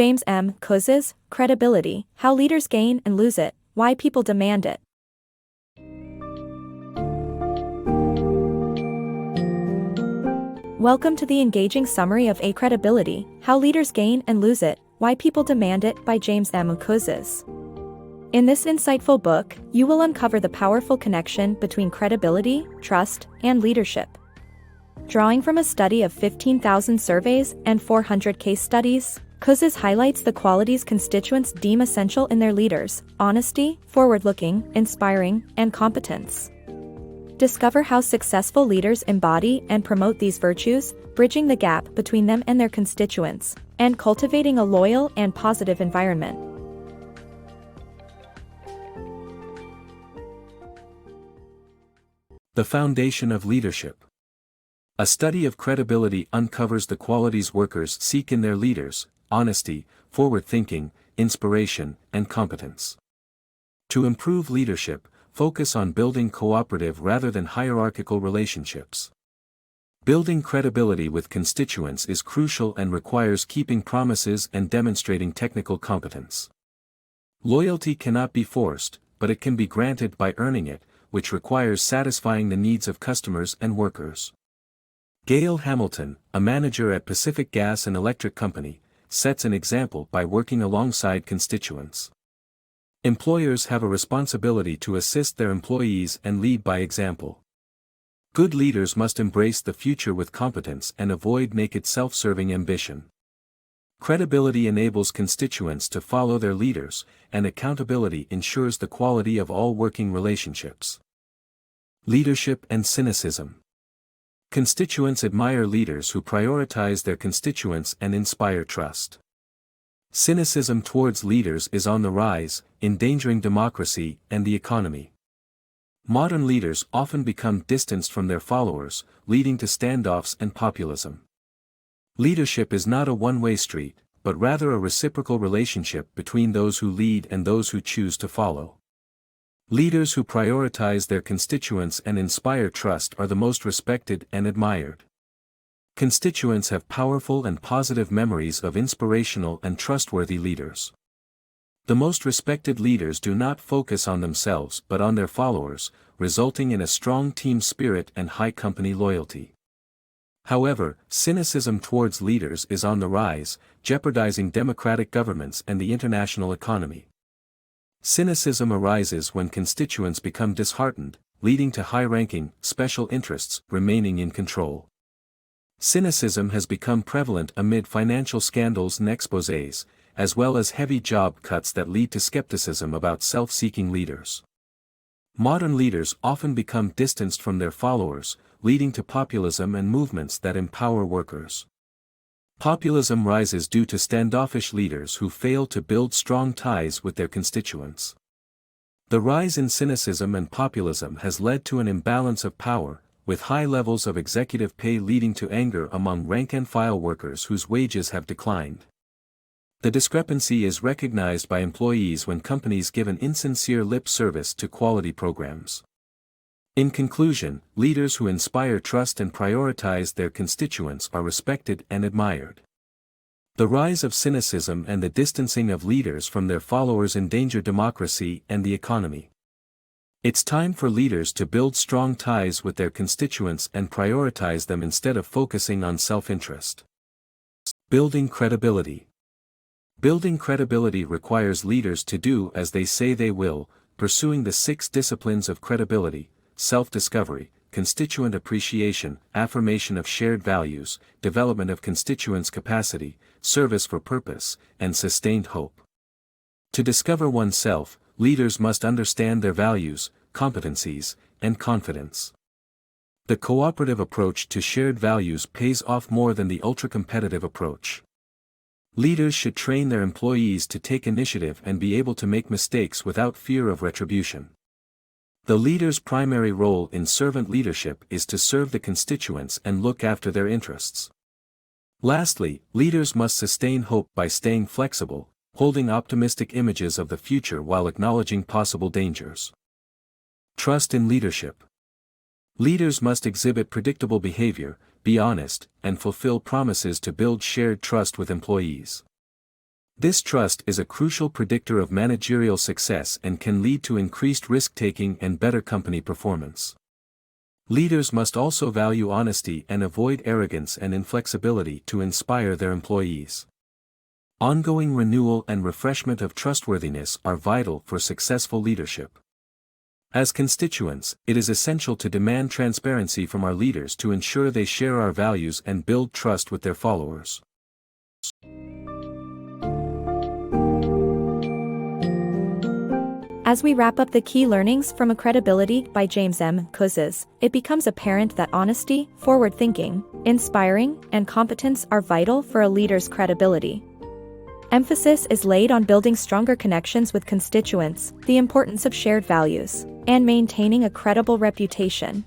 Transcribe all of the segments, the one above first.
JamesMKouzes, Credibility, How Leaders Gain and Lose It, Why People Demand It. Welcome to the engaging summary of A Credibility, How Leaders Gain and Lose It, Why People Demand It by JamesMKouzes. In this insightful book, you will uncover the powerful connection between credibility, trust, and leadership. Drawing from a study of 15,000 surveys and 400 case studies, Kouzes highlights the qualities constituents deem essential in their leaders: honesty, forward-looking, inspiring, and competence. Discover how successful leaders embody and promote these virtues, bridging the gap between them and their constituents, and cultivating a loyal and positive environment. The foundation of leadership. A study of credibility uncovers the qualities workers seek in their leaders: honesty, forward-thinking, inspiration, and competence. To improve leadership, focus on building cooperative rather than hierarchical relationships. Building credibility with constituents is crucial and requires keeping promises and demonstrating technical competence. Loyalty cannot be forced, but it can be granted by earning it, which requires satisfying the needs of customers and workers. Gail Hamilton, a manager at Pacific Gas and Electric Company, sets an example by working alongside constituents. Employers have a responsibility to assist their employees and lead by example. Good leaders must embrace the future with competence and avoid naked self-serving ambition. Credibility enables constituents to follow their leaders, and accountability ensures the quality of all working relationships. Leadership and cynicism. Constituents admire leaders who prioritize their constituents and inspire trust. Cynicism towards leaders is on the rise, endangering democracy and the economy. Modern leaders often become distanced from their followers, leading to standoffs and populism. Leadership is not a one-way street, but rather a reciprocal relationship between those who lead and those who choose to follow. Leaders who prioritize their constituents and inspire trust are the most respected and admired. Constituents have powerful and positive memories of inspirational and trustworthy leaders. The most respected leaders do not focus on themselves but on their followers, resulting in a strong team spirit and high company loyalty. However, cynicism towards leaders is on the rise, jeopardizing democratic governments and the international economy. Cynicism arises when constituents become disheartened, leading to high-ranking, special interests remaining in control. Cynicism has become prevalent amid financial scandals and exposés, as well as heavy job cuts that lead to skepticism about self-seeking leaders. Modern leaders often become distanced from their followers, leading to populism and movements that empower workers. Populism rises due to standoffish leaders who fail to build strong ties with their constituents. The rise in cynicism and populism has led to an imbalance of power, with high levels of executive pay leading to anger among rank-and-file workers whose wages have declined. The discrepancy is recognized by employees when companies give an insincere lip service to quality programs. In conclusion, leaders who inspire trust and prioritize their constituents are respected and admired. The rise of cynicism and the distancing of leaders from their followers endanger democracy and the economy. It's time for leaders to build strong ties with their constituents and prioritize them instead of focusing on self-interest. Building credibility. Building credibility requires leaders to do as they say they will, pursuing the 6 disciplines of credibility: self-discovery, constituent appreciation, affirmation of shared values, development of constituents' capacity, service for purpose, and sustained hope. To discover oneself, leaders must understand their values, competencies, and confidence. The cooperative approach to shared values pays off more than the ultra-competitive approach. Leaders should train their employees to take initiative and be able to make mistakes without fear of retribution. The leader's primary role in servant leadership is to serve the constituents and look after their interests. Lastly, leaders must sustain hope by staying flexible, holding optimistic images of the future while acknowledging possible dangers. Trust in leadership. Leaders must exhibit predictable behavior, be honest, and fulfill promises to build shared trust with employees. This trust is a crucial predictor of managerial success and can lead to increased risk-taking and better company performance. Leaders must also value honesty and avoid arrogance and inflexibility to inspire their employees. Ongoing renewal and refreshment of trustworthiness are vital for successful leadership. As constituents, it is essential to demand transparency from our leaders to ensure they share our values and build trust with their followers. As we wrap up the key learnings from A Credibility by JamesMKouzes, it becomes apparent that honesty, forward-thinking, inspiring, and competence are vital for a leader's credibility. Emphasis is laid on building stronger connections with constituents, the importance of shared values, and maintaining a credible reputation.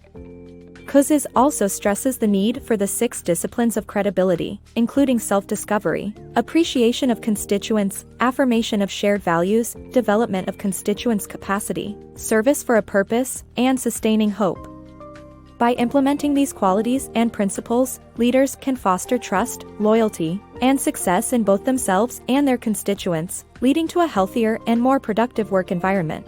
Kouzes also stresses the need for the 6 disciplines of credibility, including self-discovery, appreciation of constituents, affirmation of shared values, development of constituents' capacity, service for a purpose, and sustaining hope. By implementing these qualities and principles, leaders can foster trust, loyalty, and success in both themselves and their constituents, leading to a healthier and more productive work environment.